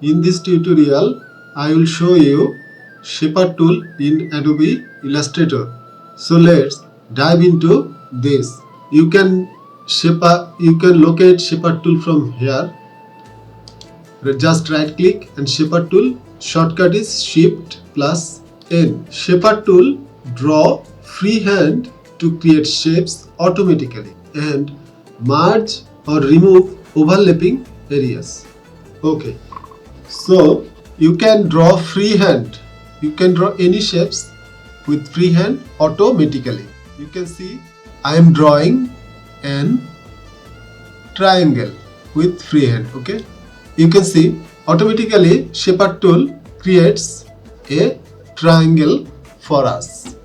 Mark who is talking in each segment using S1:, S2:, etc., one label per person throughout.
S1: In this tutorial, I will show you Shaper tool in Adobe Illustrator. So let's dive into this. You can locate Shaper tool from here. Just right click and Shaper tool. Shortcut is Shift plus N. Shaper tool draw freehand to create shapes automatically and merge or remove overlapping areas. Okay. So you can draw freehand. You can draw any shapes with freehand automatically. You can see I am drawing an triangle with freehand. Okay. You can see automatically Shaper tool creates a triangle for us.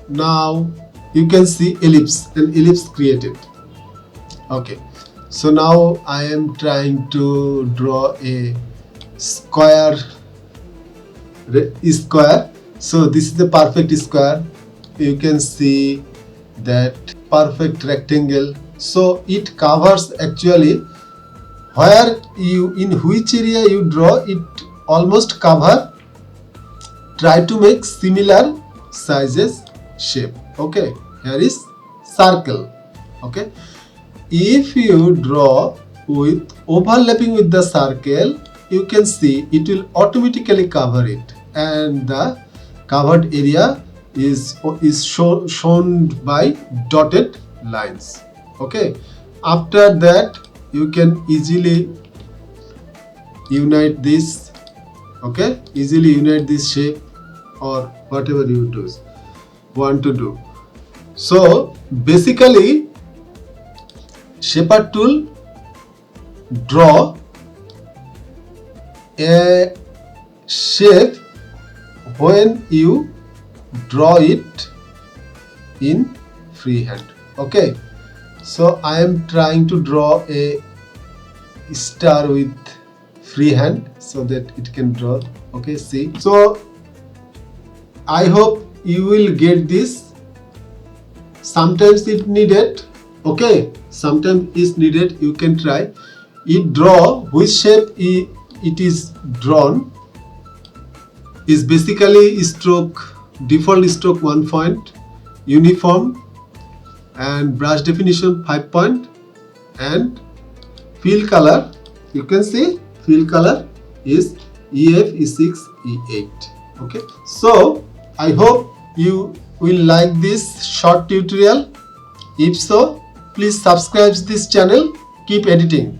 S1: Now you can see ellipse, an ellipse created. Okay. So now I am trying to draw a square. So this is the perfect square. You can see that perfect rectangle. So it covers actually where you, in which area you draw, it almost cover. Try to make similar sizes shape. Okay, here is circle. Okay, if you draw with overlapping with the circle, you can see it will automatically cover it, and the covered area is shown by dotted lines. Okay, after that you can easily unite this. Okay, easily unite this shape or whatever you want to do. So basically Shaper tool draw a shape when you draw it in freehand. Okay, so I am trying to draw a star with freehand so that it can draw. Okay, see. So I hope you will get this. Sometimes it needed. Okay, sometimes it's needed. You can try it. Draw which shape it is drawn is basically stroke, default stroke 1 point, uniform, and brush definition 5 point, and fill color. You can see fill color is EF, E6, E8. Okay, so I hope you will like this short tutorial. If so, please subscribe this channel. Keep editing.